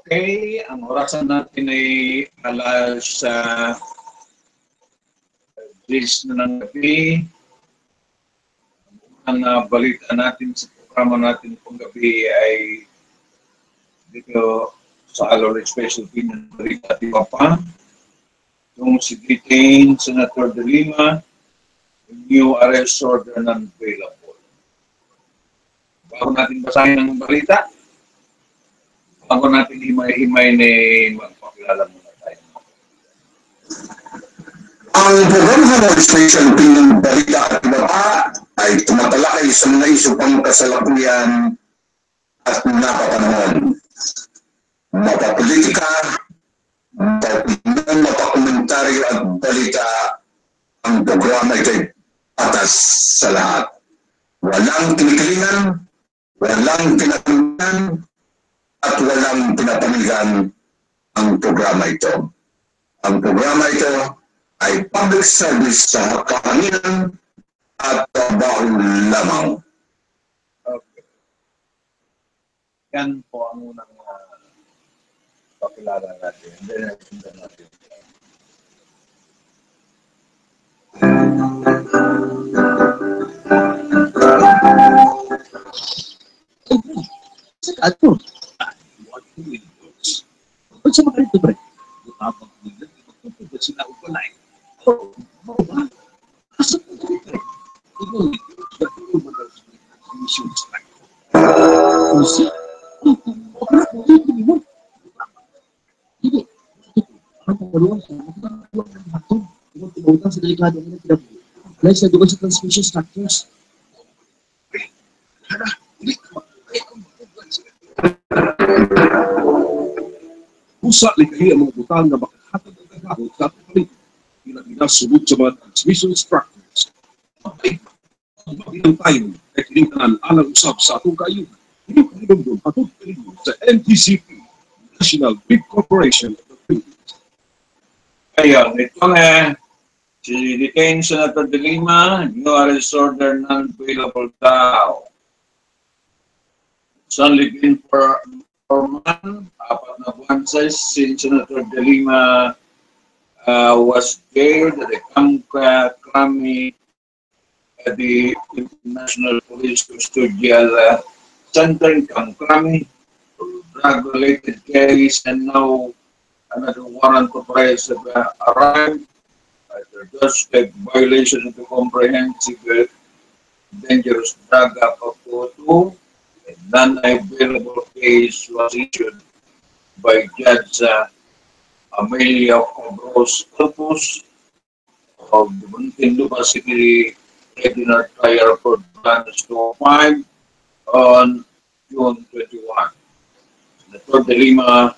Okay, ang orasan natin ay alas 10 na ng gabi. Ang balita natin sa programa natin pong gabi ay dito sa Alor Special Opinion Balita di Papa. Yung si detained Senator De Lima, new arrest order non-available. Bago natin basahin ang balita, bago natin himay-himay ni magpakilala muna tayo. Ang programa ng Special Opinion Balita at Baba ay tumatalakay sa mga isyu pang kasalukuyan at napapanahon. Mapapolitika, mapakomentaryo at balita, ang programa ito'y patas sa lahat. Walang kinikilingan, walang pinakinggan, at walang pinapanigan ang programa ito. Ang programa ito ay public service sa kahanginan at trabaho lamang. Okay. Yan po ang unang pakilala natin. Then, natin. Ato. Kung sa mga ito, pre, habang bilang, ipagpupagod sila upalay. O, ba? Asa po ito, pre? Ito, ito, mission strike. Kasi, hindi. Ang pagkaluan sa mga ng baton, kung tinutang sa delikado ng pinabuhay. Dahil sa dugo sa transmission structures. Hala, hindi ka pusa likahi ang mga butang na makahatag ng kagahot sa palit. Sunod sa mga transmission structures. Mabait pa. Ang mabilang tayo ay tinignan alang usap sa atong kaayunan. Hindi pa rin doon patutuloy sa NTCP, National Big Corporation of the Philippines. Ayun, ito na si detained Senator De Lima, new arrest order non-available daw. It's only been for 4 months, 4 na buwan since Senator De Lima was there at the Krami at the International Police Custodial Center in Krami, drug-related case, and now another warrant of arrest have arrived. There does take violation of the Comprehensive Dangerous Drug Act of 2002. A non-available case was issued by Judge Amelia Cobros Corpus of the Muntinlupa City Regional Trial for Plans 205 on June 21. Senator De Lima,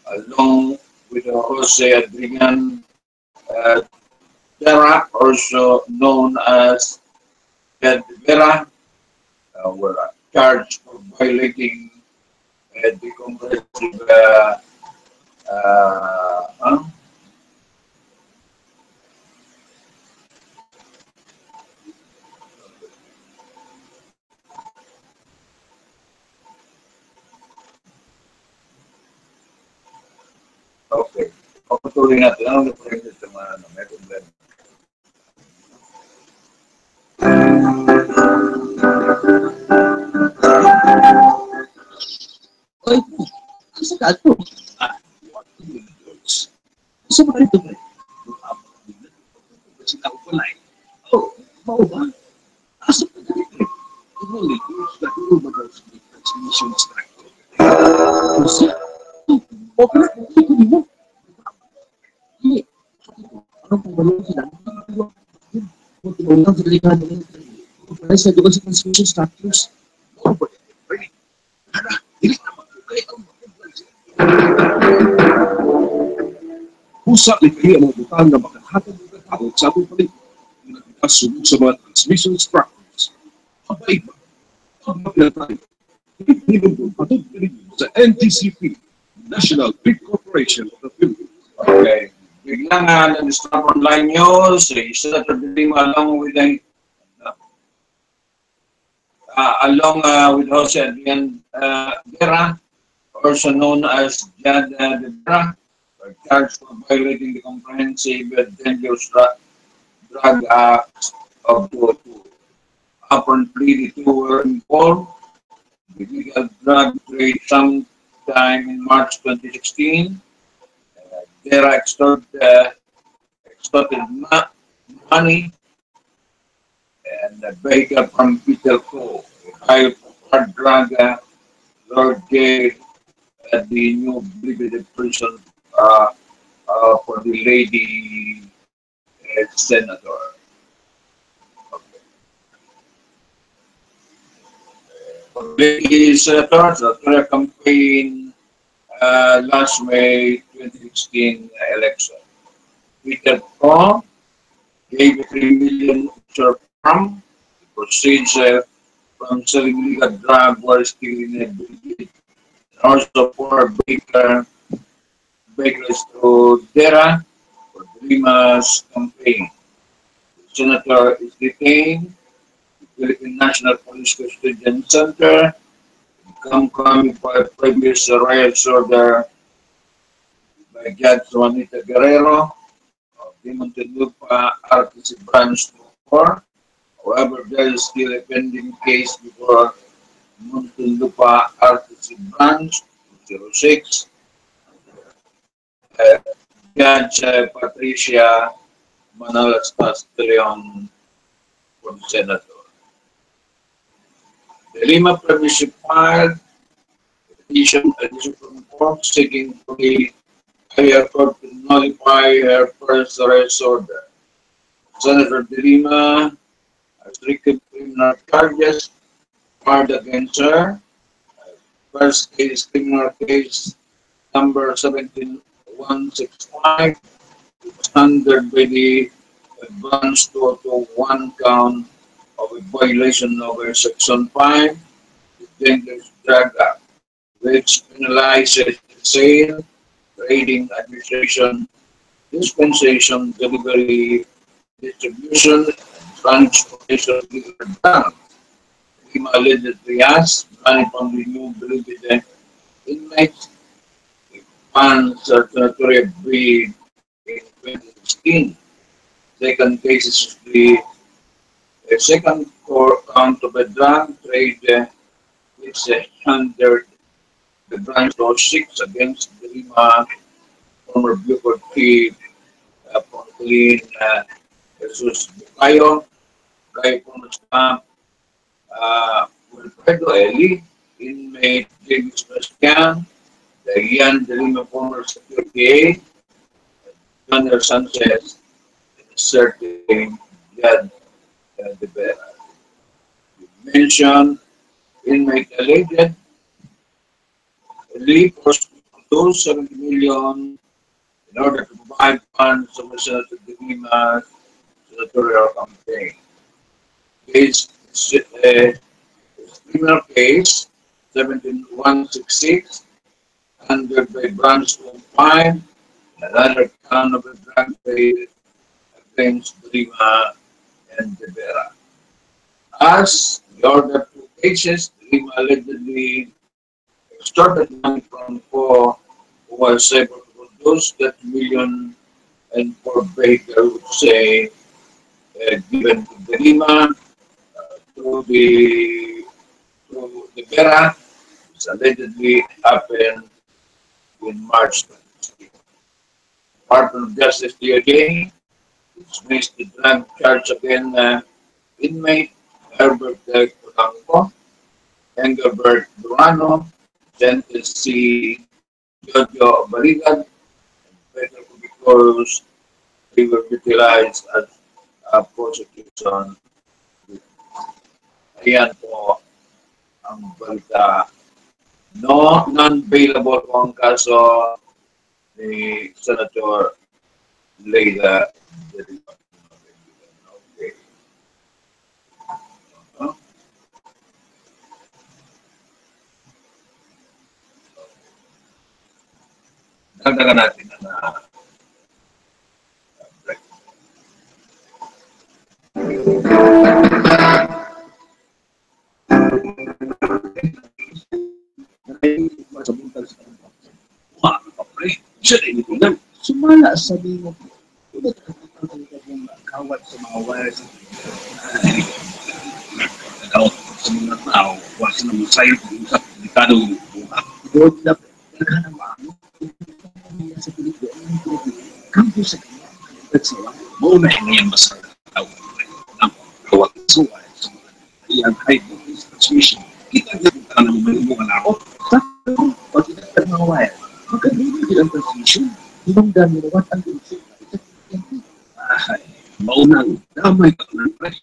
along with Jose Adrian Terra, also known as Ed Vera, were charged for violating the comprehensive okay. Patuloy natin. Ano na presyo sa mga may problema? Oy, asa ka ato? What do you do? Sa mga ito, pre, habang bilang, ipagpupagod sila upalay. O, ba? Asa po ito, pre? Ito, sa dulo ba sa transmission structure? Kasi, okay na, ito mo. Hindi. Anong pagbalong sila? Kung tinutang sa delikado ng upalay sa dugo sa transmission structures. O, ba? Pre, hala, hindi naman. Pusa likahi ang mga butang na makahatag ng kagahot sa atong palit. Sunod sa mga transmission structures. Mabait pa. Ang mabilang tayo. Hindi doon patutuloy sa NTCP, National Big Corporation of the Philippines. Okay. Biglang nag-stop online nyo, si Senator De Lima along with Jose Adrian Vera, person known as Jad Devera were charged for violating the Comprehensive and Dangerous Drug Act of 2002. Apparently, the two were involved in illegal drug trade sometime in March 2016. Devera extorted money and a baker from Peter Co, a high-profile drug Lord J at the new Brigade prison for the lady senator. For lady senator, the campaign last May 2016 election. Peter Co gave a 3 million farm. The proceeds from selling legal drug were still in a brigade. Also for bakers to Dera for Lima's campaign. The senator is detained. The Philippine National Police Custodian Center. Coming for a previous arrest order by Judge Juanita Guerrero of the Muntinlupa RTC Branch 4. However, there is still a pending case before Muntinlupa RTC Branch 206. Judge Patricia Manalastas de Leon for the Senator. The Lima previously filed a petition from court seeking for the higher court to nullify her first arrest order. Senator De Lima has three criminal charges filed against her. First case, criminal case number 17165, standard by the advanced to one count of a violation over Section 5, the Dangerous Drug Act, which penalizes the sale, trading, administration, dispensation, delivery, distribution, and transportation of illegal drugs. Lima allegedly asked money from the new believed inmates. The funds circulatory agreed in 2016. Second case is the second count of a drug trade which under the branch law 6 against the Lima former Buford chief Pontelin Jesus Bucayo, guy former staff Wilfredo Eli, inmate James Bastian, Diane de Lima former security aide, Junner Sanchez, and certain Jad Devera. You mentioned inmate alleged Lee proposed 70 million in order to provide funds to the Senator De Lima's senatorial campaign. Case criminal case 17166 under by branch 5, another count of a drug trade against De Lima and Devera. As the other two cases, De Lima allegedly extorted money from four who was able to produce that million and for Baker would say given to De Lima to Devera, which allegedly happened in March 2016. Department of Justice DOJ dismissed the drug charge against inmate Herbert Polanco, Engelbert Durano, Sentenced C. Jojo Barigan, and Pedro because they were utilized as a prosecution. Ayan po ang balita. Non-bailable po ang kaso ni Senator Leila De Lima. Okay. Dagdagan natin na break. sa buntag sa kanila. Wah, kapre, siya din ito lang. Sumala sa mo. Ito talaga yung kawat sa mga wires. Nagkawat sa mga tao, wasa na masayo kung sa delikado yung buha. Ito, naghanap ako. Sa pelikula, kampo sa kanya, nagsawa. Mauna ngayon masarap tao. Ang kawat sa wires. Ayan, kahit transmission. Kita niya kung tanong malibungan ako. Tapos, pag inagkat mga wire, magkagawin din ang transmission. Ibang dami na ang transmission. Ay, maunang damay ka ng press.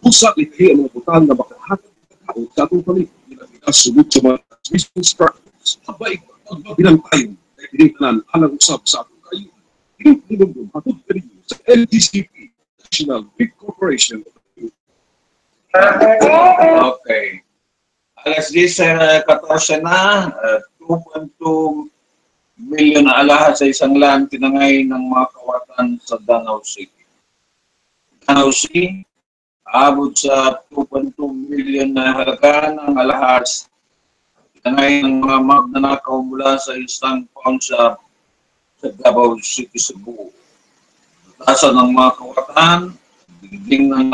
Usak ito ang mga butang na makahatag ang sa atong palit. Pinapitas sunod sa mga transmission structures. Abay, magbabilang tayo. Kaya pinitanan alang usap sa atong kayo. Pinagdinong hatod ka rin sa LGCP, National Big Corporation. Okay. Alas 10:14 na, 2.2 milyon na alahas sa isang land tinangay ng mga kawatan sa Danau City. Danau City, abot sa 2.2 milyon na halaga ng alahas tinangay ng mga magnanakaw mula sa isang pawn sa Davao City, Cebu. Batasan ng mga kawatan, biging ng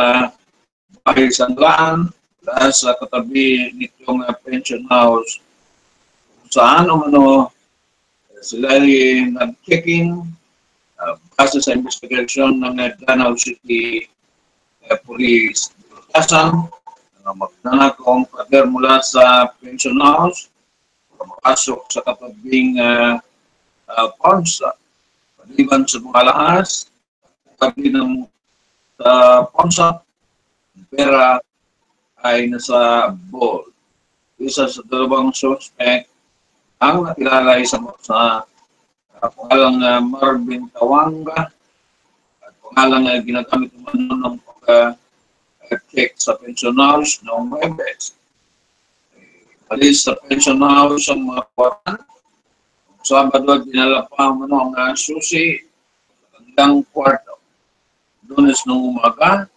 bahay sanlaan, dahil sa katabi nitong pension house, kung saan umano sila ay nag-checking base sa investigation ng Danau City Police. Batasan na magnanakaw ang pader mula sa pension house, makasok sa katabing pawnsa. Paliban sa mga alahas, katabi ng pawnsa, pera ay nasa ball. Isa sa dalawang suspect ang nakilala sa pangalang Marvin Tawanga at pangalang ginagamit naman ng pag-check sa pension house noong Webes. Alis sa pension house ang mga kwartan. Sabado dinala pa ang susi sa kanilang kwarto. Lunes ng umaga,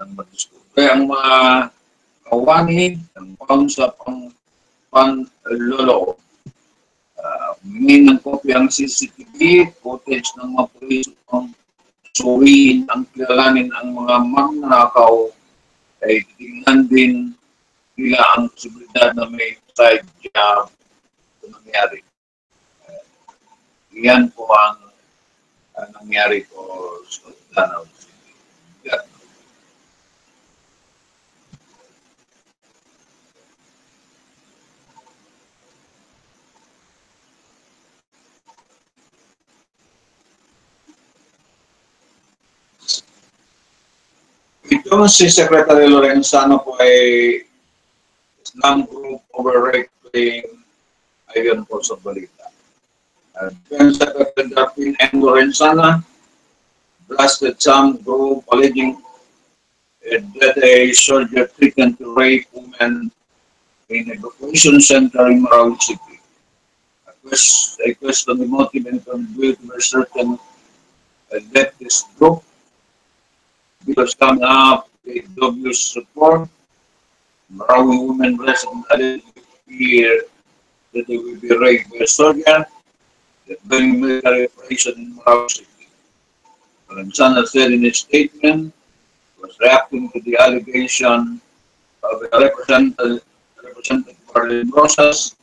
nang madiskubre ang mga kawani ng pawn sa panlolo. Humingi ng kopya ang CCTV footage ng mga pulis upang suriin ang kilalanin ang mga magnanakaw ay tingnan din nila ang posibilidad na may side job na nangyari. Yan po ang nangyari po sa Danau City. Ito si Secretary Lorenzano po ay Islam Group Overrecting ayon po sa balita. Then Secretary Darwin M. Lorenzana blasted some group alleging that a soldier threatened to rape women in a evacuation center in Marawi City. A question the motive and conduit by certain leftist group because coming up with dubious support. Marawi women resident allegedly fear that they will be raped by a soldier that during military operation in Marawi City. Lorenzana said in a statement, was reacting to the allegation of a Representative Marlene Rosas,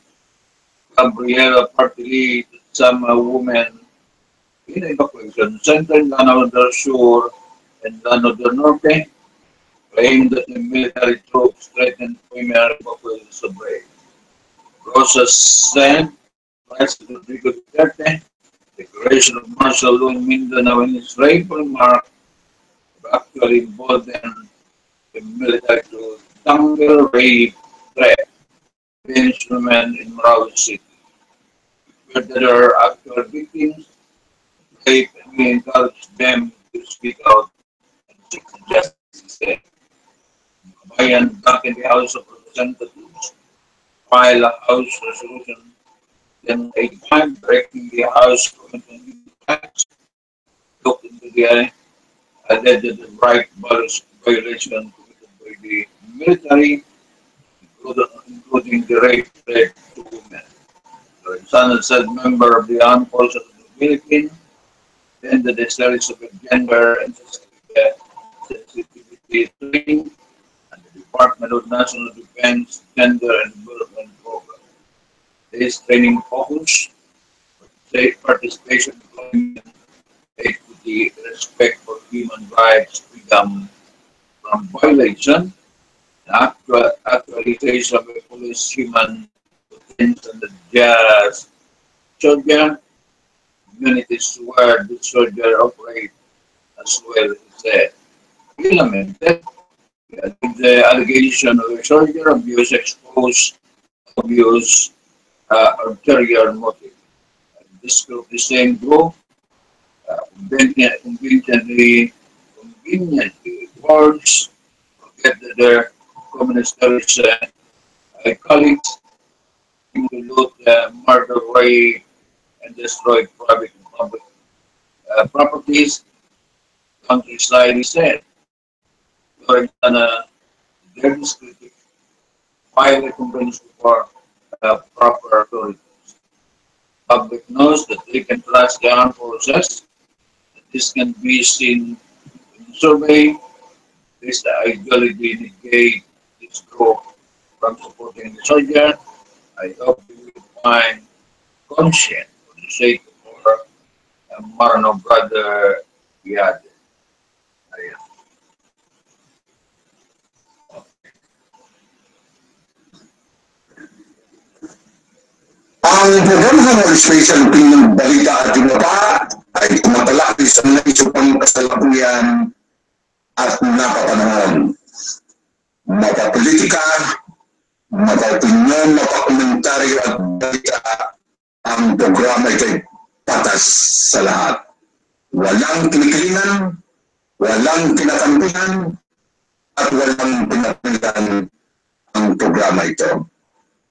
Gabriela Partili, some women in evacuation center in Lanao del Sur and Lanao del Norte, claimed that the military troops threatened women evacuated sa break. Rosas said, President Rodrigo Duterte, declaration of martial law in Mindanao and his rape remark actually involved in the military to counter rape threat against women in Marawi City. Where there are actual victims, rape, and we encourage them to speak out and seek justice instead. Bayan back in the House of Representatives file a House Resolution 1085 directing the House Committee to look into the alleged right violation committed by the military, including the rape to women. So, son said member of the Armed Forces of the Philippines, attended a series of gender and sensitivity training and the Department of National Defense Gender and Development Program. This training focus on safe participation, employment, equity, respect for human rights, freedom from violation, actualization of a police human potential and just soldier communities where the soldier operate as well as implemented. The allegation of a soldier abuse exposed abuse ulterior motive. This group, the same group, conveniently words forget that their communist colleagues to loot, murder, rape, and destroy private and public properties. Countryside, he said, during their descriptive, highly convinced for proper authorities. Public knows that they can trust the armed forces. This can be seen in the survey. This ideology negate this group from supporting the soldier. I hope you will find conscience for the sake of our Marano brother Yad. Ang programa ng Special Opinion Balita at Iba ay tumatalakay sa mga isyu pang kasalukuyan at napapanahon. Mapapolitika, mapapinyon, mapakomentaryo at balita, ang programa ay patas sa lahat. Walang kinikilingan, walang kinakampihan, at walang pinapilitan ang programa ito.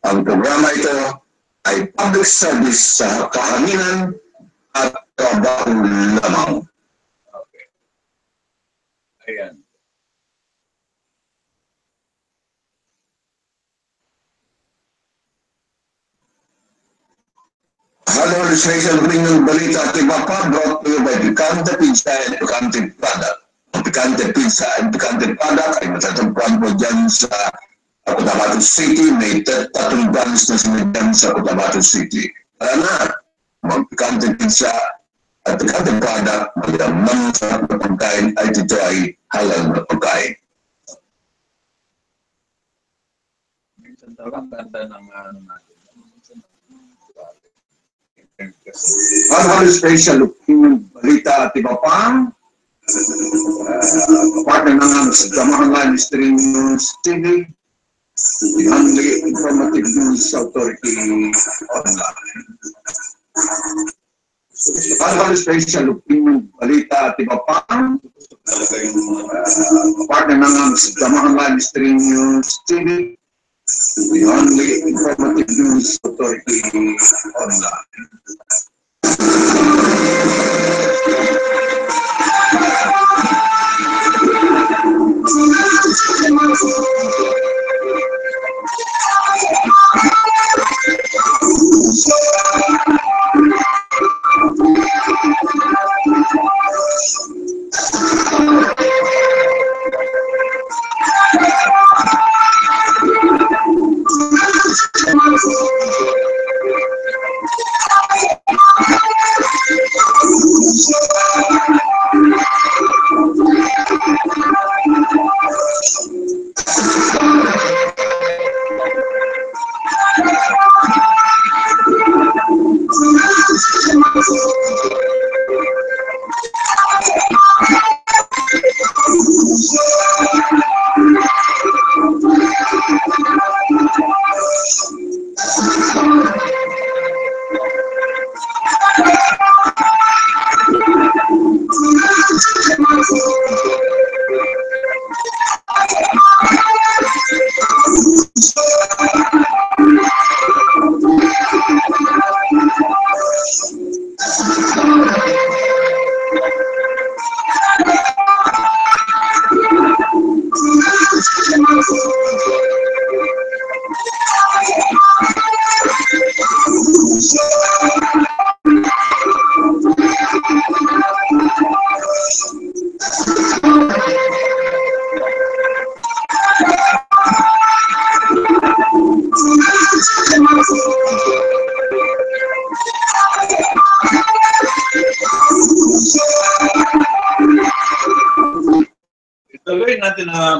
Ang programa ito ay public service sa kahanginan at trabaho lamang. Okay. Ayan. Hello, Special Opinion Balita at Iba pa, brought to you by Picante Pizza and Picante Product. Ang Picante Pizza and Picante Product ay matatagpuan po dyan sa Cotabato City. May 3 branch na sila dyan sa Cotabato City. Tara na, mag-Picante Pizza at Picante Product, malamang sa pagkain ay dito ay halal na pagkain. Minsan talagang ganda ng ano natin. Hello, Special Opinion Balita at Iba pa. Partner ng Absdamahan'Slive-Stream News Tv, the only informative news authority online. Hello, Special Opinion Balita at Iba pa. Partner ng Absdamahan'Slive-Stream News TV, the only informative news authority online.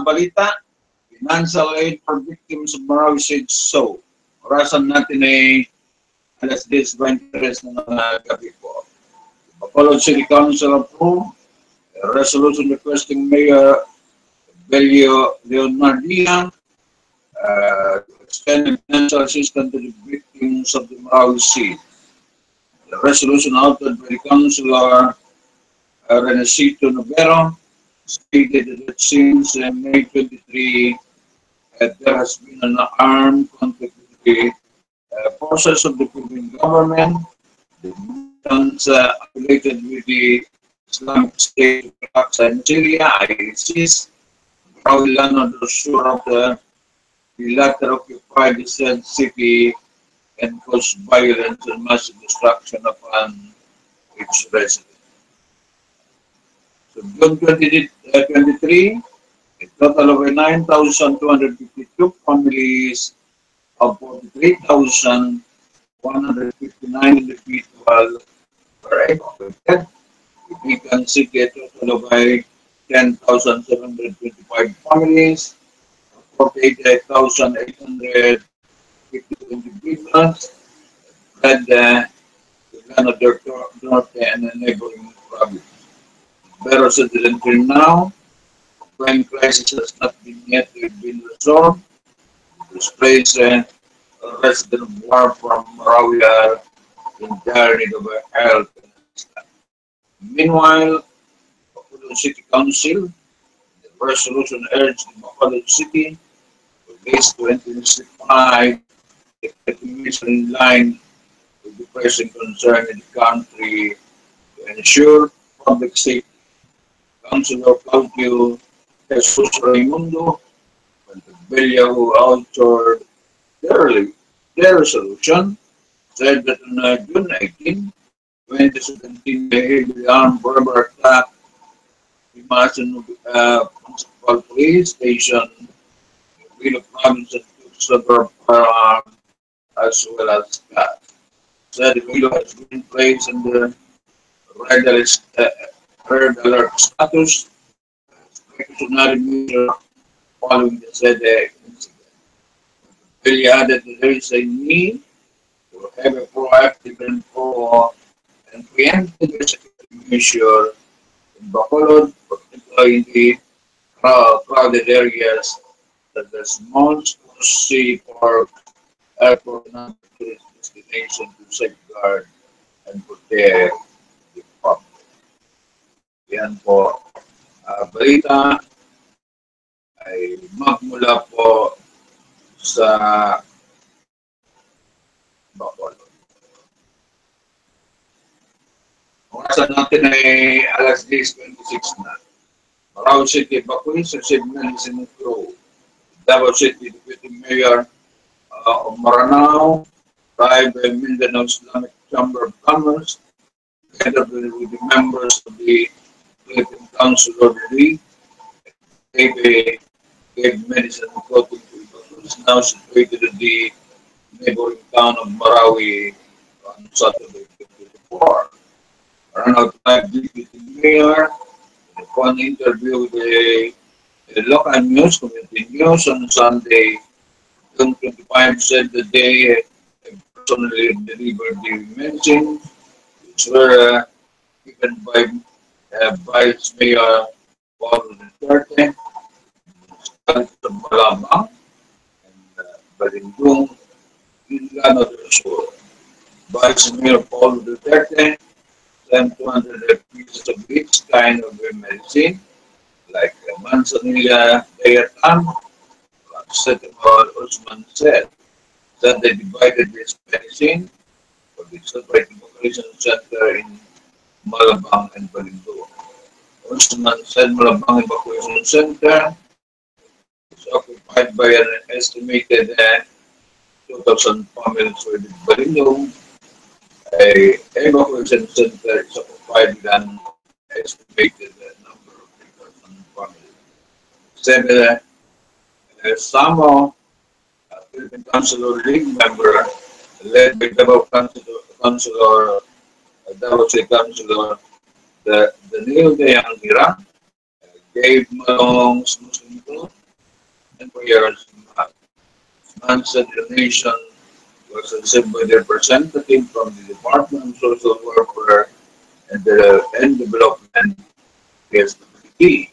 balita, financial aid for victims of Marawi Siege Sow. Orasan natin ay alas 10:23 ng gabi po. Bacolod City Council approved a resolution requesting Mayor Belio Leonardia to extend financial assistance to the victims of the Marawi Siege. The resolution authored by the Councilor Renesito Novero stated that since May 23, there has been an armed conflict with the forces of the Philippine government, the militants affiliated with the Islamic State of Iraq and Syria, ISIS, Marawi land on the shore of the latter occupied the said city and caused violence and massive destruction upon its residents. So June 2023, a total of 9,252 families of 43,159 individuals were evacuated. We can see a total of 10,725 families, 48,852 individuals, fled the Canada North and the neighboring province. Pero said that until now, the crime crisis has not been yet been resolved. Displaced resident of war from Marawi are in dire need of help. Meanwhile, Bacolod City Council, the resolution urged the Bacolod City to base to intensify the measures in line with the pressing concern in the country to ensure public safety. Councilor Claudio Jesus Raimundo and the Belia who authored their resolution said that on June 18, 2017, a heavily armed robber attack the Mason Municipal Police Station in Vilo Province and took several firearms as well as gas. Said Vilo has been placed in the red alert status, precautionary measure following the said incident. Billy added that there is a need to have a proactive and preemptive security measure in Bacolod, particularly in the crowded areas that the small sea park, airport, and tourist destination to safeguard and protect the public. Yan po, balita ay magmula po sa Bacolod. Orasan natin ay alas 10:26 na. Marawi City, Bacolod, sa Signal Sinutro. Davao City, Deputy Mayor of Maranao, Tribe Mindanao Islamic Chamber of Commerce, together with the members of the Philippine Council of the League, gave medicine and clothing to Bacolod, now situated in the neighboring town of Marawi on Saturday, 24. Maranao Tribe Deputy Mayor, upon interview with the local news, community news on Sunday, June 25, said that they personally delivered the medicine, which were given by Vice Mayor Paul Duterte, Municipality of Malabang, and Balindong, Ilano del Sur. Vice Mayor Paul Duterte sent 200 pieces of each kind of medicine, like Manzanilla Diatam, Paracetamol, Usman said, that they divided this medicine for the Celebrate Evacuation Center in Malabang and Balindong. Usman said Malabang Evacuation Center is occupied by an estimated 2,000 families, with Balindong, a evacuation center is occupied with an estimated number of 3,000 families. Said Samo, Philippine Council League member, led by Davao City Councilor, the Neil de Angira, gave Malong's Muslim group and prayers. Man said the donation was received by the representative from the Department of Social Welfare and Development, PSWD.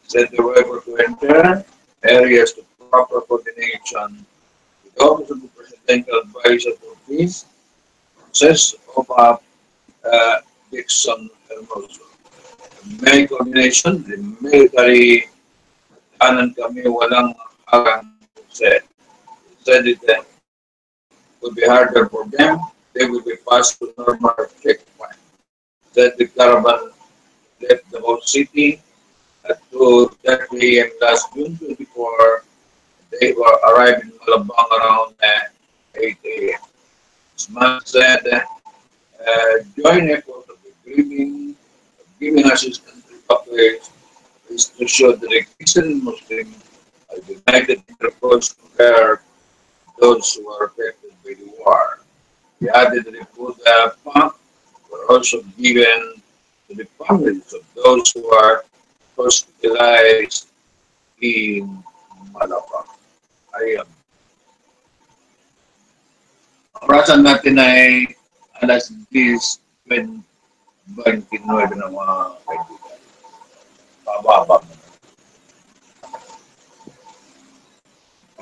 Said the waiver to enter areas to proper coordination with the Office of the Presidential Advisor for Peace, process of Dixon Hermoso. May coordination, the military, kanan kami walang harang, said it would be harder for them. They will be passed to normal checkpoint. Said the caravan left the whole city at 2:30 a.m. last June 24. They were arrived in Malabang around 8 a.m. This man said, joint effort of giving assistance to evacuees is to show that the Christian Muslims are united in their approach to care those who are affected by the war. He added that the food pump were also given to the families of those who are hospitalized in Malabang. Ayan. Ang orasan natin ay alas 10:29 ng mga kaibigan. Pababa.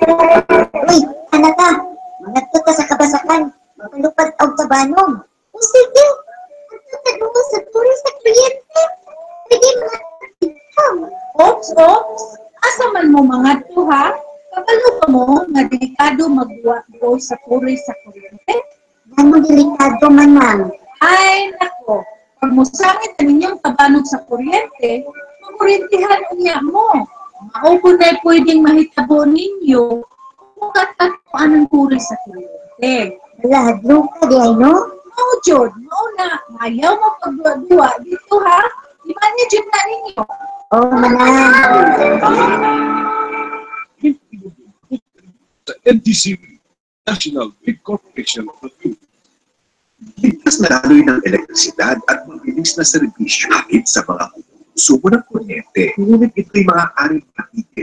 Uy, ano ka? Managto ka sa kabasakan. Magpalupad og tabanog. O sige, ang tatanong sa turis sa kliyente. Pwede mga ikaw. Ops. Asa man mo mga to ha? Kabalo ka mo nga delikado magbuo sa puri sa kuryente? Ganong delikado man, ma'am. Ay, nako. Pag musangit ang inyong tabanog sa kuryente, makuryentihan niya mo. Maupo na pwedeng mahitabo ninyo kung katatuan ng puri sa kuryente. Wala, hadlo ka di ay, no? Oo, Jod. Mauna, ayaw mo pagduwa dito ha? Iba niya dyan na ninyo. Oo, manan. Sa NTCV, National Grid Corporation of the Philippines. Ligtas na daloy ng elektrisidad at mabilis na serbisyo kahit sa mga konsumo ng kuryente. Ngunit ito'y maaaring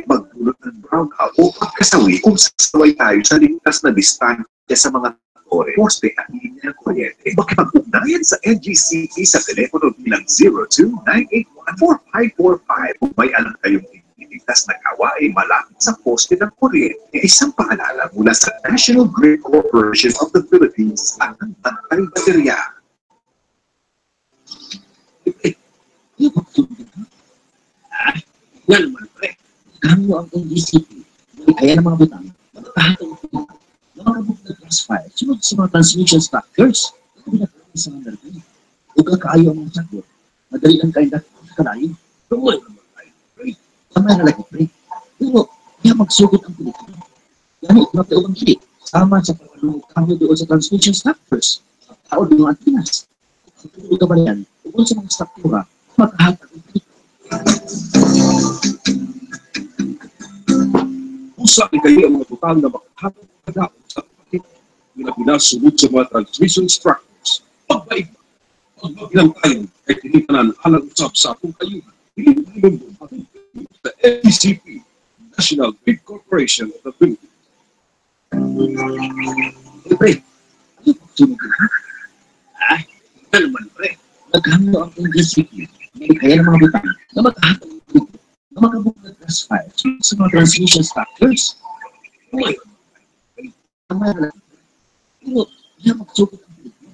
magdulot ng brownout o pagkasawi kung sasaway tayo sa ligtas na distansya sa mga tore, poste at linya ng kuryente. Makipag-ugnayan sa NGCP sa telepono bilang 02-981-4545 kung may alam kayong ligtas na gawain malapit sa poste ng kuryente. Isang paalala mula sa National Grid Corporation of the Philippines at ang bantay baterya. Yan naman, pre. Kamo ang NGCP. Kaya ng mga butang, magkakahatang ito. Nakakabuk na classifier, sunod sa mga transmission structures. Pinagkakas sa mga dalagan. Huwag kakaayo ang mga sakot. Madali lang kayo natin sa kalayin. Tungoy naman tayo, pre. Tama na lagi, pre. Pero, kaya magsugod ang pelikula. Yan ito na tayo ang hili. Sama sa kamo doon sa transmission structures. Sa tao doon ang antinas. Kung tuloy ka ba yan, tungkol sa mga struktura, magkahatang ang pelikula. Usa ni kayo ang mga butang na makahapon kagawad sa kapatid na pinasunod sa mga transmission structures. Pagbaig ba? Pagbagilang tayo ay tinitanan alang usap sa akong kayo. Pinipinong sa NTCP, National Grid Corporation of the Philippines. Pre, ano pag sunod ka? Ay, yan naman, pre. Nagkamo ang NGCP. May kaya ng mga butang na magkahatang ito na makabuk na classifier sa mga transmission structures. Uy, tama na lang. Pero, yan magsugod ang pelikula.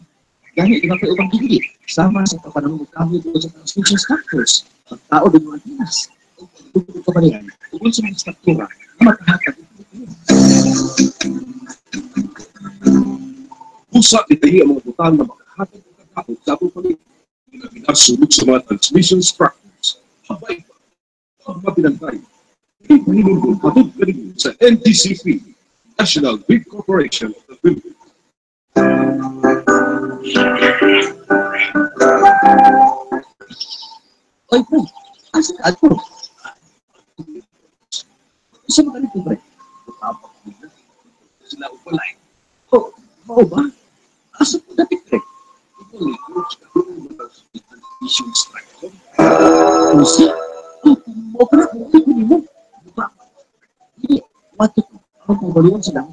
Ganit, iba kayo ubang hili. Sama sa kapanang magkamo doon sa transmission structures. Ang tao doon mga tinas. Tungkol ka ba na yan? Tungkol sa mga struktura na magkahatang ito. Usa ni kayo ang mga butang na makahapon kagawad sa akong kayo na pinasunod sa mga transmission structures. Pagbaig ba? Pagbagilang tayo. Pinipinong patod ka rin sa NTCP, National Grid Corporation of the Philippines. Oy, pre, asa ka ako? Isa ba ganito, pre? Tapos nila. Sila upalay. Oh, mau ba? Asa ko dati, pre? Ito ni Coach, ako yung mga transmission structure. Ano siya? Mo ka na kung ito mo. Diba? Hindi, wato ko. Ang pagbaluan sila.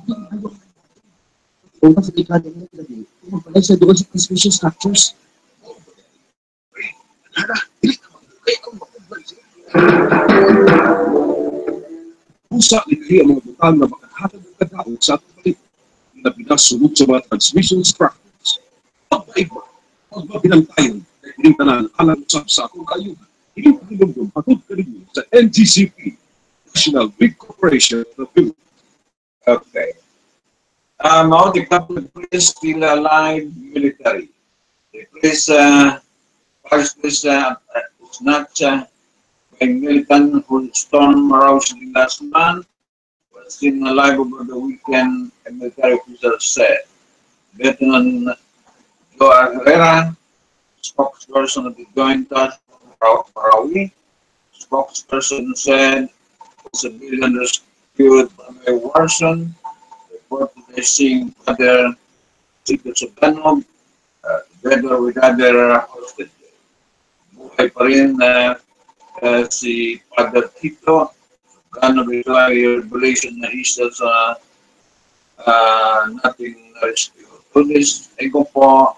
Kung mas ikada mo lagi, kung magpalay sa doon sa transmission structures. Nara, hindi ka magkakay kung makubay siya. Pusa ni kayo ang mga butang na makahatag ng kadaon sa atong balik na pinasunod sa mga transmission structures. Pagpaiba, pagbabilang tayo, hindi tanan alam sa akong kayo. Hindi pagdugong patod ka rin sa NGCP, National Big Corporation of the Philippines. Okay. Mao the Catholic priest still alive military. The priest, first priest was not a militant who stormed Marawi last month, was still alive over the weekend, a military official said. Lieutenant Joa Herrera, spokesperson of the Joint Task Force Marawi, spokesperson said civilian rescued from a war zone, reportedly seeing other secrets of Ganog, together with other hostages. Buhay pa rin si Father Tito, Ganog revelation na isa sa nating rescue. Police, ko po,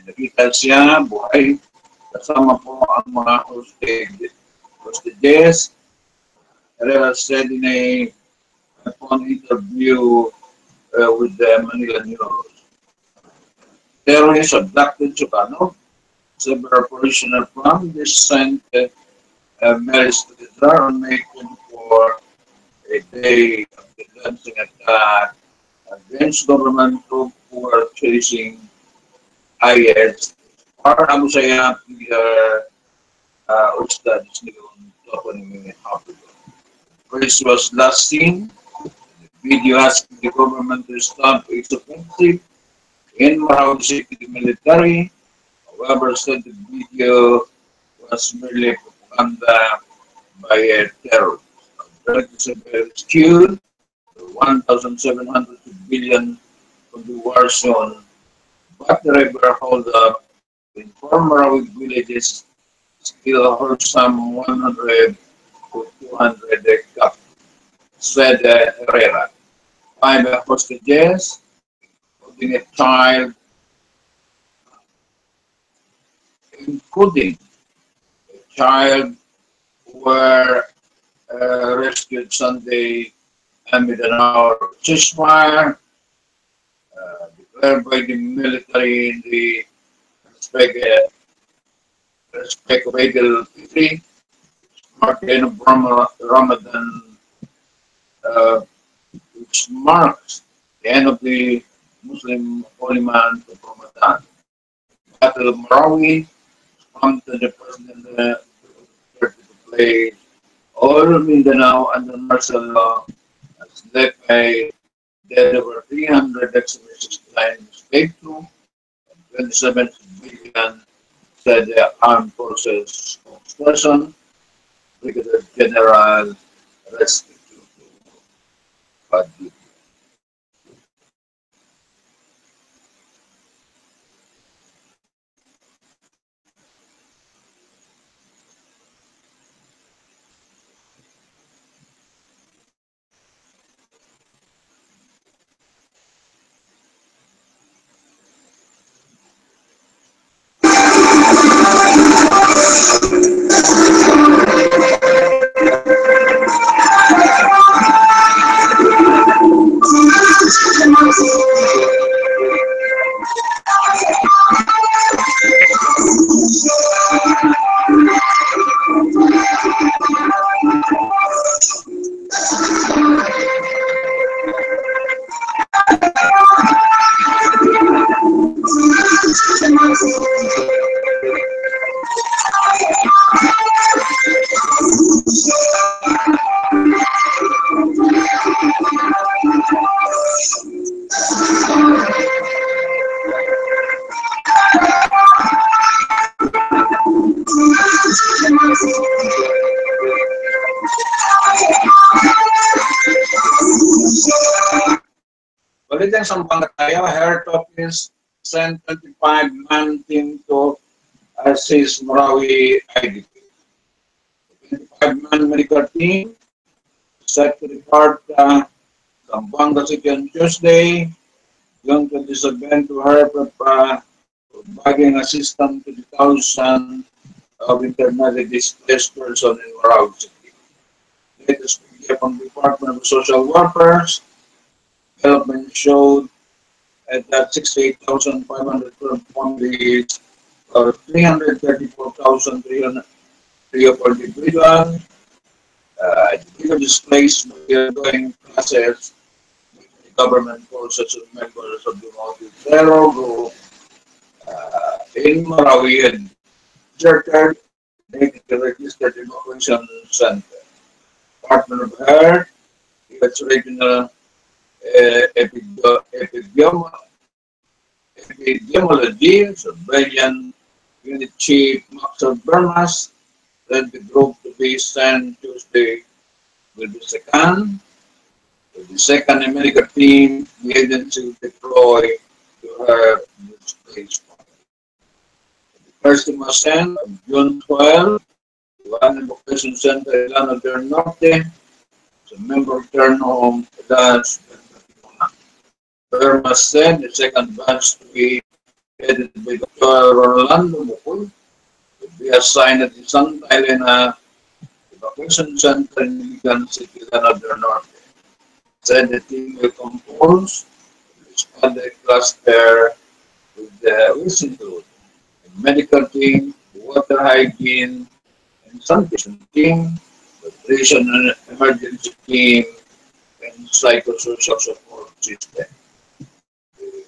nakita siya, buhay, kasama po ang mga hostages. Herrera said in a phone interview with the Manila News. Terrorists abducted Chocano. Several parishioners from this St. Mary's Cathedral on May 24, a day of the dancing attack against government troops who were chasing IS. Para ako saya studies ngayon opening Africa. Chris was last seen. The video asking the government to stop its offensive in Marawi City military. However, said the video was merely propaganda by a terrorist. Rescued 1,700 billion from the war zone, but the river hold up in former villages still hold some 100 to 200 cup, said Herrera. 5 hostages, including a child, were rescued Sunday amid an hour of ceasefire declared by the military in the respect of Eid al-Fitr, marking of Ramadan, which marks the end of the Muslim holy month of Ramadan. Battle of Marawi, prompted the president to play all of Mindanao under martial law, has led by dead over 300 extremists in state 2 and 27 civilian, said the armed forces spokesperson, Brigadier General Restituto. Balitang sampang tayo, Heart Office sent 25-man team to assist Marawi IDP. 25-man medical team set to depart Zamboanga City on Tuesday, June 27 to help providing assistance to the thousands of internally displaced persons in Marawi City. Latest figure from the Department of Social Welfare Development showed that 68,512 families or 334,303 individuals displaced by the ongoing process with the government forces and members of the multi-terror group in Marawi and chartered the registered evacuation center. Department of Health, its regional epidemiology, surveillance unit chief Maxwell Bermas led the group to be sent Tuesday with the second American team. The agency will deploy to her this place. The first team was sent on June 12 to an evacuation center in Llano del Norte. The member returned home last. Burma said the second batch to be headed by Dr. Orlando Mukul to be assigned at the San Elena Evacuation Center in Ligan City, Llano del Norte. Said the team will compose the expanded cluster which include a medical team, water hygiene, and sanitation team, nutrition and emergency team, and psychosocial support system.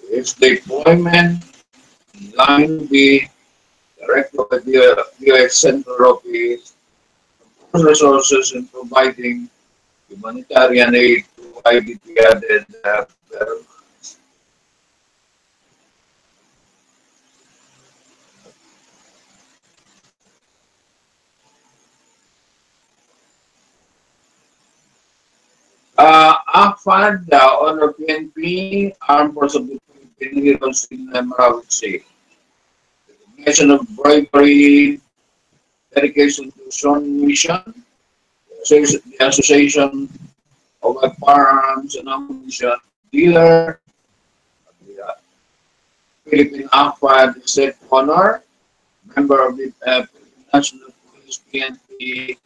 Its deployment in line with the director of the U.S. Central Office resources in providing humanitarian aid to IDP added AFAD, the Honor PNP, Armed Forces of the Philippine Heroes in Marawi City. Recognition of bravery, dedication to Sean Mission, the Association of Firearms and Ammunition Dealer, the Philippine AFAD State Honor, member of the Philippine National Police PNP,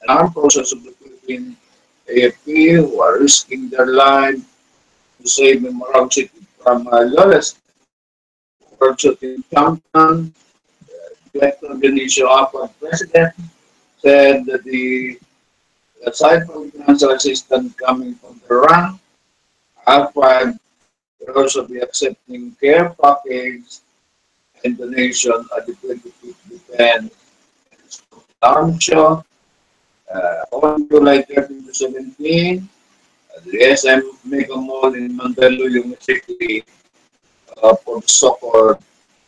and Armed Forces of the Philippine AFP who are risking their lives to save the Marawi City from lawlessness. Also, in Champion, Director Benicio Apa, President, said that aside from financial assistance coming from the rank, AFAD will also be accepting care package and donation at the 25th Defense Arms Show. On July 13 to 17, the SM Mega Mall in Mandaluyong City for soccer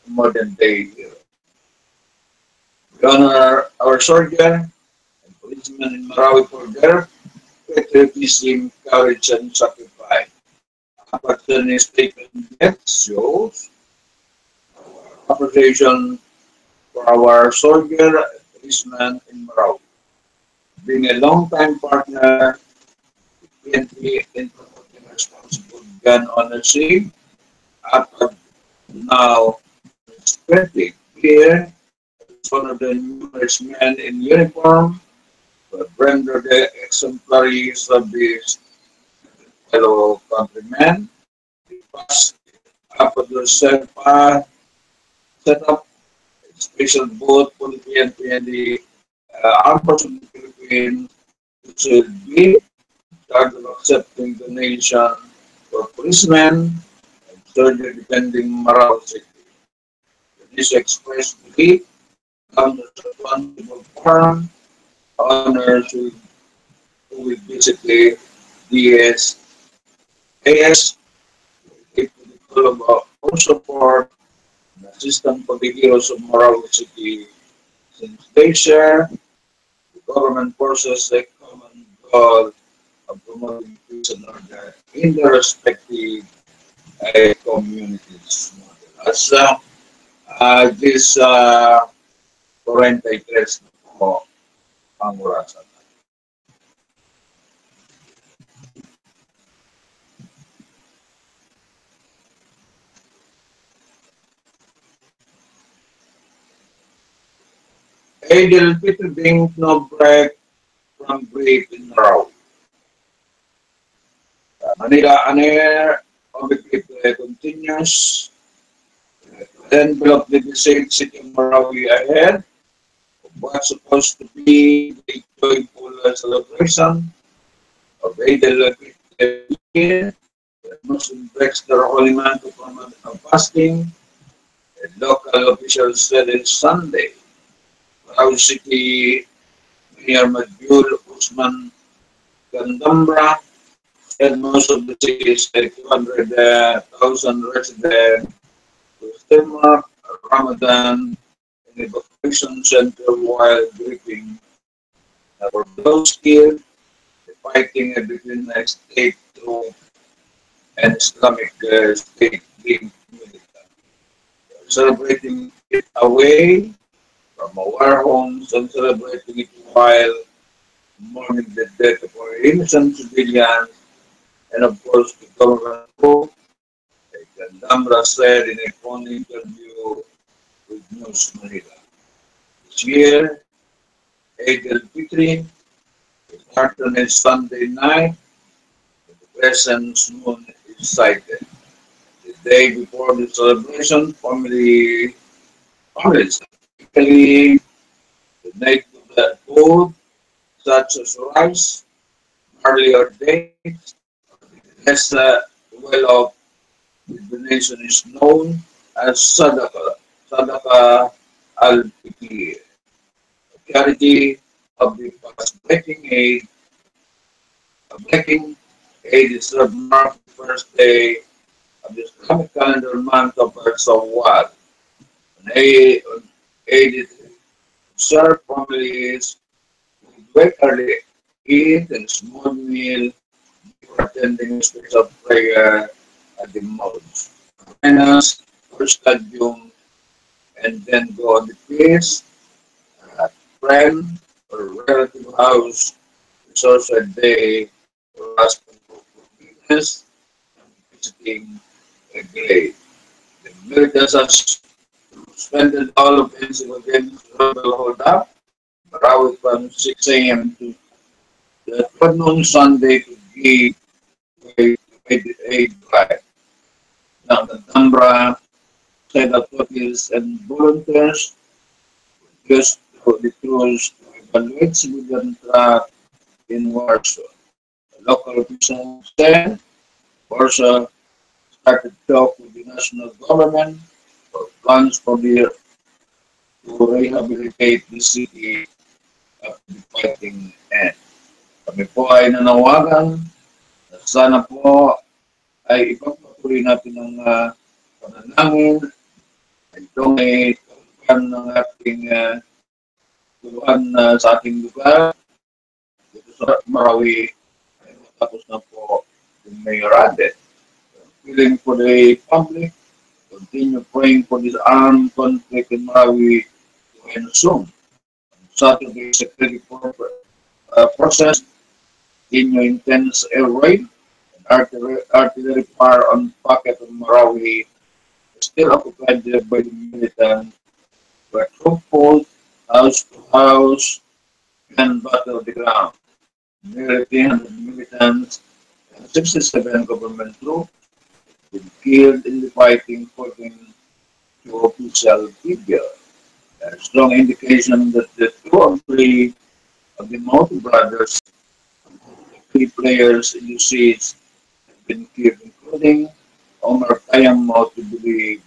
modern day hero. We honor our soldier and policemen in Marawi for their patriotism, courage, and sacrifice. Our statement shows appreciation for our soldier and policemen in Marawi. Being a long-time partner, PNP in promoting responsible gun ownership, AFAD now is 20 here as one of the numerous men in uniform who have rendered the exemplary service to fellow countrymen. The past AFAD will set up a special boat for the PNP and the Armed Forces of the Philippines, which will be charged of accepting donation for policemen and soldiers defending Marawi City. This expressed belief comes as a responsible forum honors who will basically AS give to the call of our support and assistance for the heroes of Marawi City since they share the government forces a common goal of promoting peace and order in their respective communities. As this 43 po ang orasan. Adel Peter being no break from grief in row. Manila Air objective continues. Envelope the same city of Marawi ahead. What's supposed to be the joyful celebration of Adel Peter. Muslim breaks their holy month of fasting. And local officials said it's Sunday. Marawi City Mayor Majul Usman Gandambra said most of the city's 200,000 residents will still mark Ramadan in evacuation center while grieving. For those killed, the fighting between the state troop and Islamic State being militant. Celebrating it away from our homes and celebrating it while mourning the death of our innocent civilians, and of course the government group, like Gandambra said in a phone interview with News Manila. This year, Eid al-Fitr started on a Sunday night, and the crescent moon is sighted. The day before the celebration, families typically donate to the food such as rice, barley or dates. Less well-off, the donation is known as Sadaqah al-Fitr, a charity of the breaking aid. Breaking aid is marked the first day of the Islamic calendar month of Shawwal. Aid is served families regularly eat and small meal before attending a special prayer at the mosque, arenas, or stadium, and then go on the place at friend or relative house. It's also a day for us to forgiveness and visiting a grave. The militants have suspended all offensive against rebel hold up, Marawi from 6 a.m. to the 12 noon Sunday to give way to aid drive. Now, the Tambra said authorities and volunteers used to the tools to evaluate civilian track in Warsaw. The local officials said Warsaw started talk with the national government for plans for the to rehabilitate the city after the fighting end. Kami po ay nanawagan na sana po ay ipagpatuloy natin ang pananangin. Itong ay tuluhan ng ating tuluhan sa ating lugar. Dito sa Marawi ay matapos na po yung Mayor Adet. Feeling for the public, continue praying for this armed conflict in Marawi to end soon. Saturday, security process, continue intense air raid, and artillery fire on pocket of Marawi is still occupied there by the militant, where troop pulled house to house and battle the ground. Nearly 300 militants and 67 government troops been killed in the fighting, according to official figure. There is strong indication that the 2 or 3 of the Motu brothers, the 3 players in the siege, have been killed, including Omar Kayam Motu, to be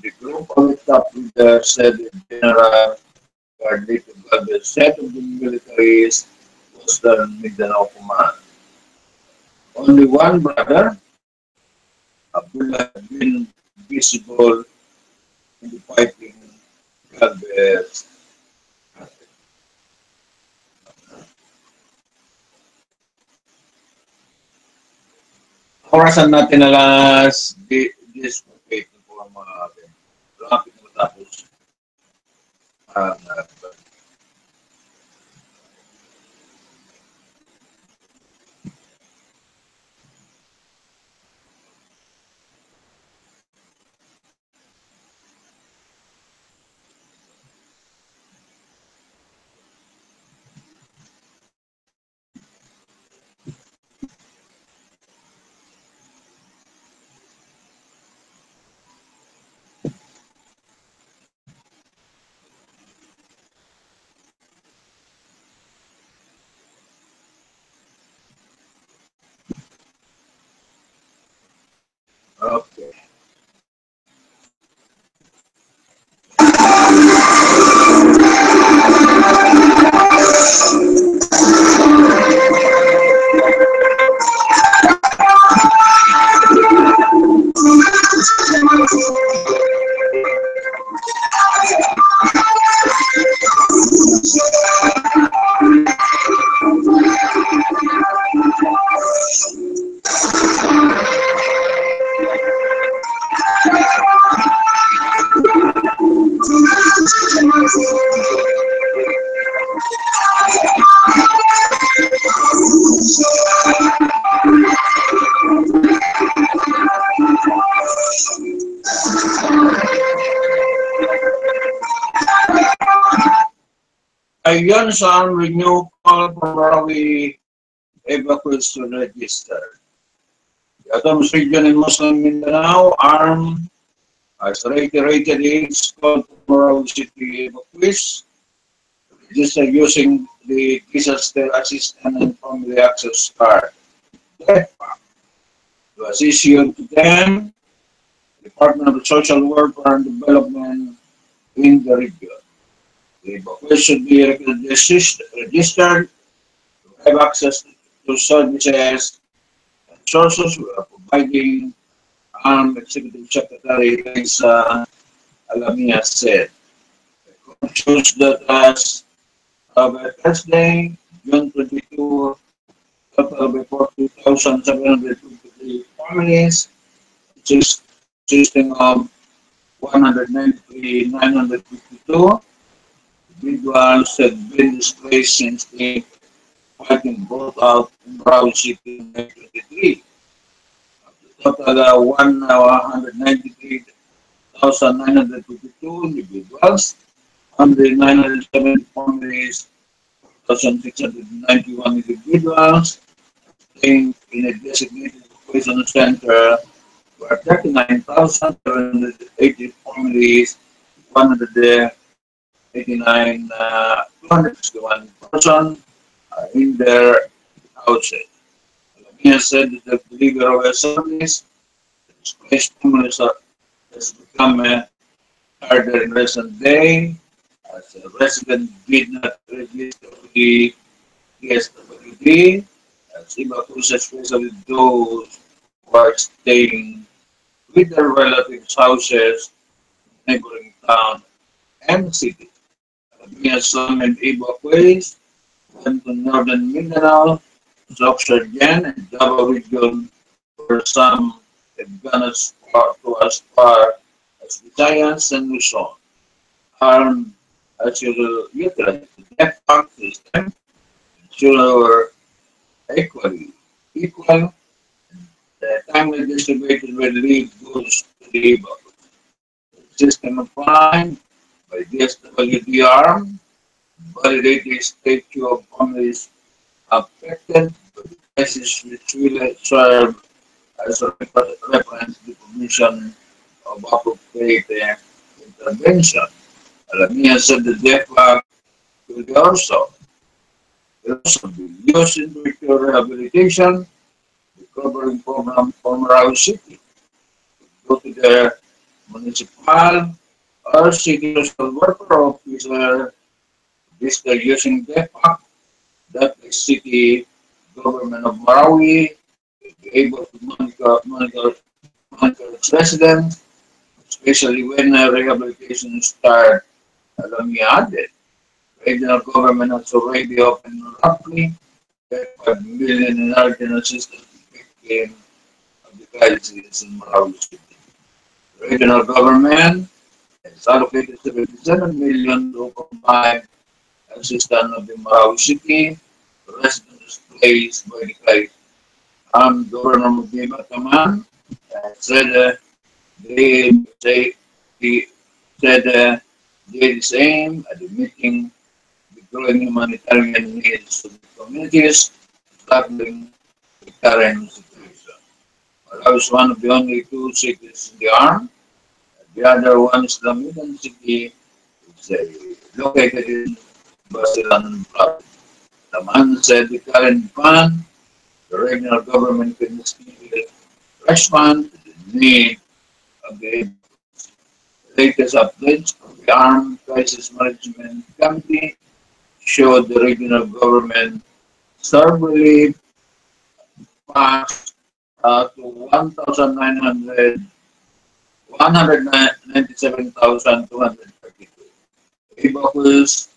the group of the top leader, said the General Carlito Galvez, head of the military's Western Mindanao Command. Only one brother, Abdullah, had been visible in the fighting. Galvez. Orasan natin alas this week po ang mga atin. Rapid matapos. Okay. Ayon sa renew call for Marawi evacuation register. The Atoms region in Muslim Mindanao armed as reiterated its call for Marawi city evacuees register using the disaster assistance and family access card. It was issued to them, Department of Social Welfare and Development in the region. The evacuation should be registered to have access to services and sources. We are providing, Executive Secretary Lisa Alamia said. The shows that as of Thursday, June 22, total of 40,753 families, consisting of 193,952 individuals have been displaced since the fighting broke out in Brown City in 1923. Of the total 193,952 individuals, 970 families, 1,691 individuals staying in a designated evacuation center, where 39,780 families, 261 persons are in their houses. Alamia said that the delivery of a service, displaced families has become a harder in recent day, as a resident did not register to the PSWD, as evacuees, especially those who are staying with their relatives' houses, neighboring town and city. Alamia summoned evacuees went to northern Mindanao, Soxargen, and Java region, where some have gone as far as Visayas and Luzon. Armed as you will utilize the death bank system, ensure equal, the timely distributed relief goods to the evacuees. The system applied by DSWDR validated statute of families affected by the crisis, which will serve as a reference to the Commission of Appropriate Intervention. Alamia said the DEFA will also be used in virtual rehabilitation, recovering program for Marawi City. Go to the municipal or city social worker officer, this they're using DEFA, that the city government of Marawi will be able to monitor its residents, especially when rehabilitation starts. Alamia added, regional government has already opened roughly 5 million in urgent assistance victims of the crisis in Marawi City. Regional government has allocated 77 million to combine assistance of the Marawi City residents placed by the crisis. Governor Absdamahan'Slive-Stream said they did the same at the meeting the growing humanitarian needs of the communities struggling with the current situation. Marawi is one of the only two cities in the arm. The other one is the Midan city, which is located in Basilan province. The man said the current fund, the regional government can still fresh fund to the need of the latest updates of the Armed Crisis Management Committee showed the regional government survey passed to 197,232. Evacuees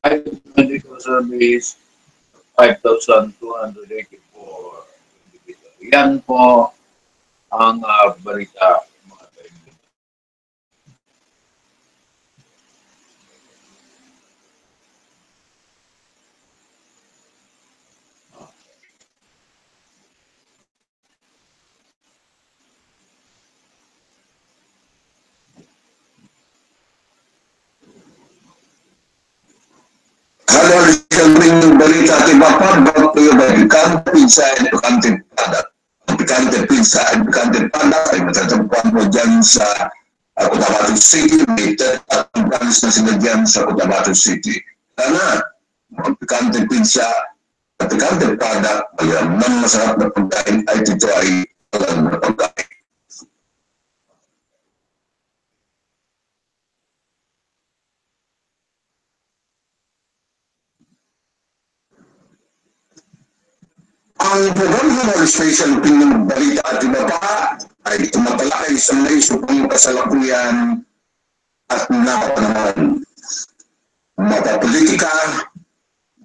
private medical service 5,284. Yan po ang balita, mga kaibigan. Hello, listening balita at iba pa, brought to you by Picante Pizza and Picante Product. Ang Picante Pizza and Picante Product ay matatagpuan mo dyan sa Cotabato City, may at branch na sila dyan sa Cotabato City. Sana, ang Picante Pizza at Picante Product ay ang masarap na pagkain ay ito ay talagang na pagkain. Ang programa ng station ng balita at iba pa ay tumatalakay sa may supang kasalukuyan at napanaman. Mapapolitika,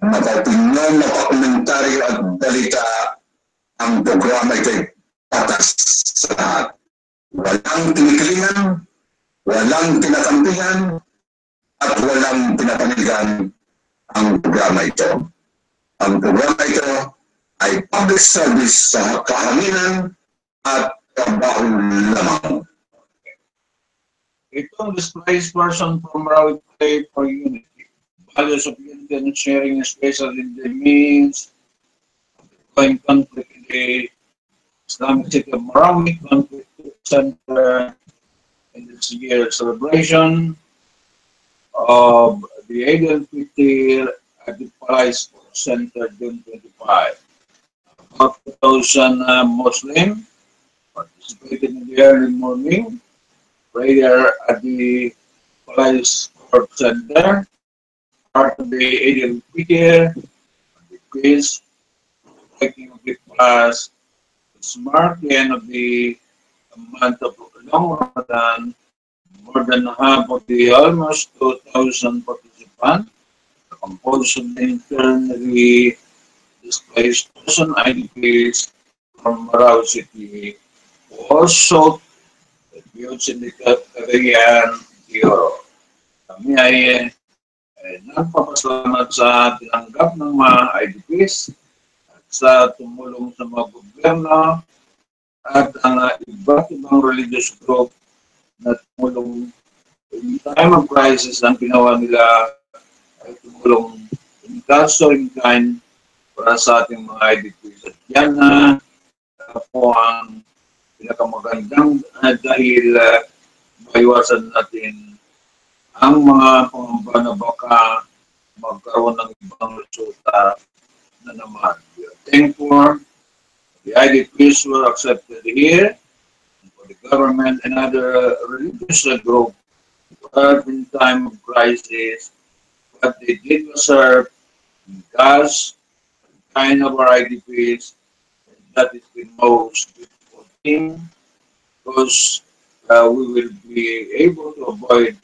mapapinyon, mapakomentaryo at balita, ang programa ito'y patas sa lahat. Walang kinikilingan, walang tinakampihan, at walang pinapanigan ang programa ito. Ang programa ito ay public service sa kahanginan at trabaho lamang. Itong displaced person from Marawi pray for unity. Values of unity and sharing, especially in the means of the going conflict in the Islamic City of Marawi Conflict Center in this year's celebration of the Eid al-Fitr at the Palais Center June 25. About 2,000 Muslims participated in the early morning prayer at the Palais Sports Center, part of the Eid al-Fitr, the quiz, taking of the class, to mark the end of the month of long Ramadan. More than half of the almost 2,000 participants are composed of the internally displaced person IDPs from Marawi City who also contributes in the Cagayan de Oro. Kami ay nagpapasalamat sa tinanggap ng mga IDPs at sa tumulong sa mga gobyerno at ang iba't ibang religious group na tumulong in time of crisis. Ang ginawa nila ay tumulong in cash or in kind para sa ating mga IDPs. At yan na po ang pinakamagandang dahil maiwasan natin ang mga pangamba na baka magkaroon ng ibang resulta na naman. We are thankful the IDPs were accepted here, and for the government and other religious groups who in time of crisis, what they did was serve God's kind of our IDPs. That is the most beautiful thing, because we will be able to avoid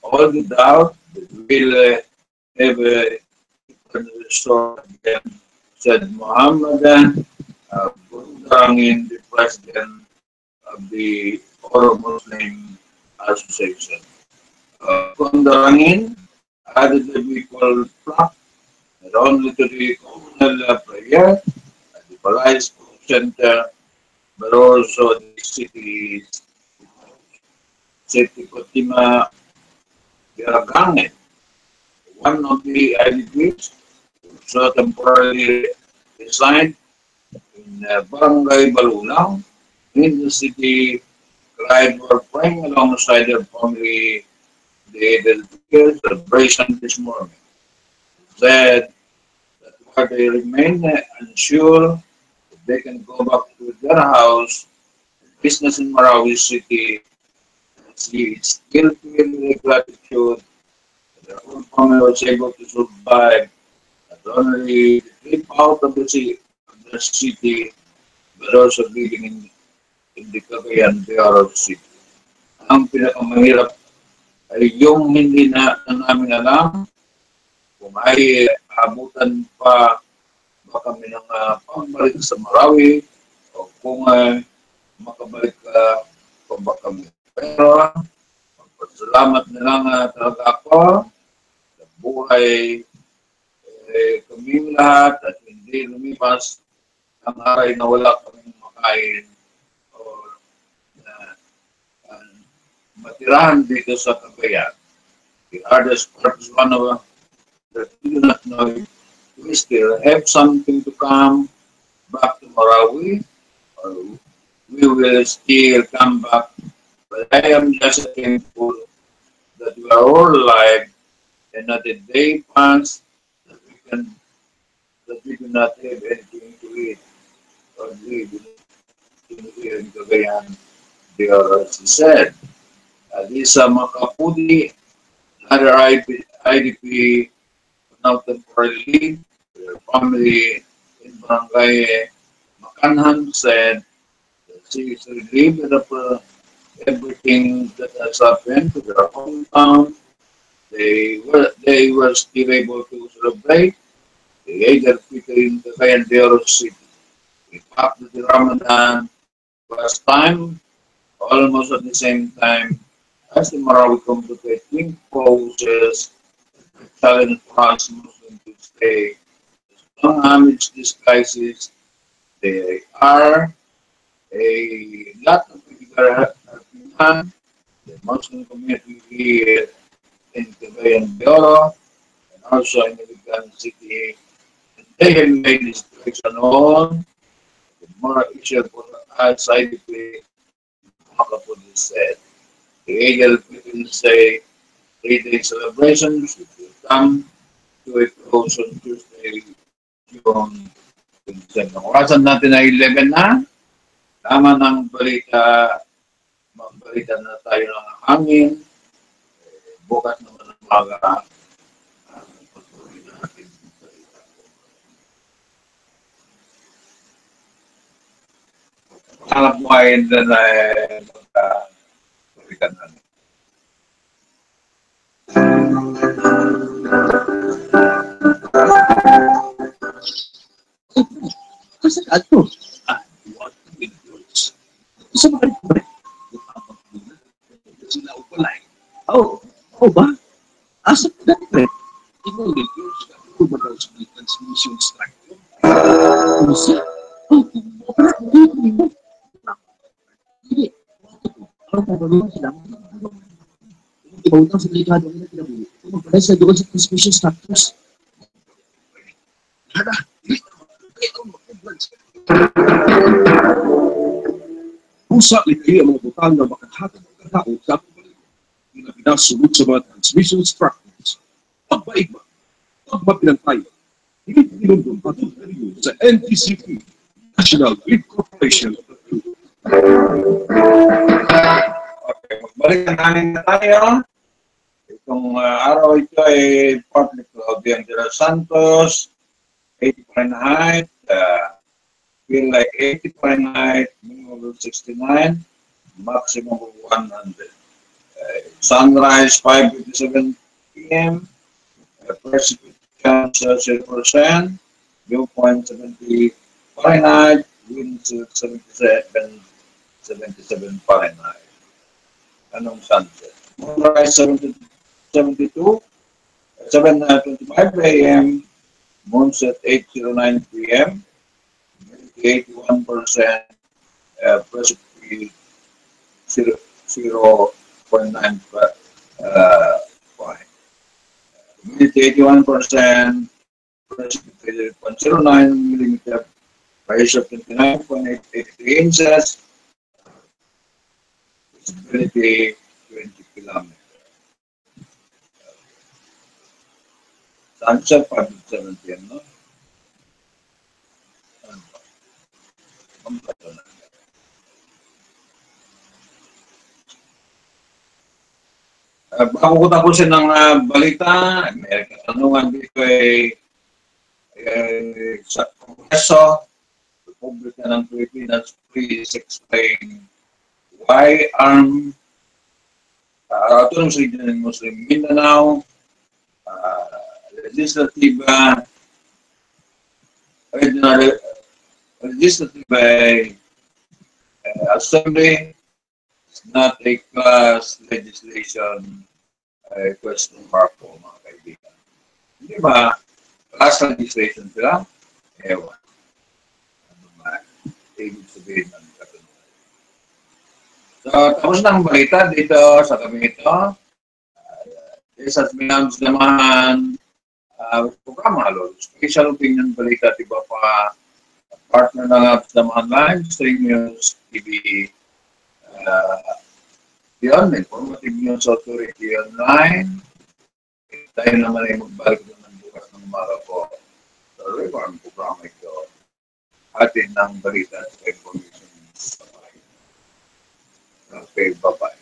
all the doubt that we will have a restore again, said Muhammad Bundarangin, the president of the Oro Muslim Association. Bundarangin added that we call flock not only to the communal prayer at the Palais Center, but also the city Kotima Garagangan, one of the IDPs, so temporarily resigned in Barangay Balulang in the city, cried for praying alongside their family the celebration this morning. Said that while they remain unsure if they can go back to their house, business in Marawi City, she still feel the gratitude that their whole family was able to survive not only trip out of the city, but also living in the Cagayan de Oro City. Ang pinakamahirap ay yung hindi na namin alam kung ay abutan pa ba kami ng pagbalik sa Marawi o kung makabalik pa ba kami. Pero magpasalamat na lang talaga ako sa buhay kaming lahat at hindi lumipas ang aray na wala kaming makain o na matirahan dito sa Cagayan. The hardest part is one of that we do not know if we still have something to come back to Marawi or we will still come back. But I am just thankful that we are all alive and not a day passed that we do not have anything to eat or live in Cagayan. They are, as he said, Lisa Makapudi, another IDP, now temporarily, their family in Barangay Makanhan said that she is relieved of everything that has happened to their hometown. They were still able to celebrate the Eid al-Fitr in Cagayan de Oro City. In fact, the Ramadan last time, almost at the same time as the Marawi complicating poses the challenge for us Muslims to stay strong amidst this crisis. There are a lot of people are the Muslim community here in Cagayan de Oro and also in the City. And they have made this direction on the more issue for us IDP. Makapudi said. The Eid al-Fitr say 3-day celebrations will come to a close on Tuesday, June 27. Orasan natin ay 11 na. Tama ng balita, magbalita na tayo ng hangin. Bukas naman ang mga patuloy natin. Alam mo ay na balikan natin. Kasi ato, what videos? Isa ba rin ba? Sila upalay. Ba? Asa ka na pre? Ikaw videos ka. Ikaw ba daw sa transmission structure? Ano siya? Opera ko dito. Hindi. Ano pa ba naman sila? Ibautang sa delikado na kinabuhi. Kung magpalay sa doon sa transmission structures. Hada, pusa lagi ang mga butang na makahatag ng katao sa atong balik. Yung pinasunod sa mga transmission structures, pagbaigma, pagmapinantayo, hindi pinundong patuloy na rin sa NTCP, National Grid Corporation of the Philippines. Okay, magbalikan namin na tayo. Itong araw ito ay partly cloudy ang Dela Santos, 80 Fahrenheit, feel like 80 Fahrenheit, minimum of 69, maximum of 100. Sunrise 5:57 p.m. Precipitation 0%, viewpoint 70 Fahrenheit, wind 77 Fahrenheit. Anong sunset? Moonrise 7:25 a.m. Moonset 8:09 p.m. 81%, precipitation 0.9 humidity 81%, precipitation 0.09 millimeter, pressure 29.83 inches, visibility 20 kilometers. Sunset 5:07 p.m. No? Bago ko tapusin ng balita, may katanungan dito sa Kongreso, Republika ng Pilipinas, please explain why Autonomous Region in Muslim Mindanao, Legislative Assembly is not a class legislation, question mark po mga kaibigan. Hindi ba class legislation sila? Ewan. Ano ba? Ibig sabihin ng katanungan. So, tapos ng balita dito sa kami ito. Sa Absdamahan programa, special opinion balita, diba pa partner ng Absdamahan'Slive-Stream News Tv. Yun, informative news authority online. Tayo naman ay magbalik ng bukas ng umaga po. So, ang programa ito. Atin ng balita at information. Okay, bye-bye.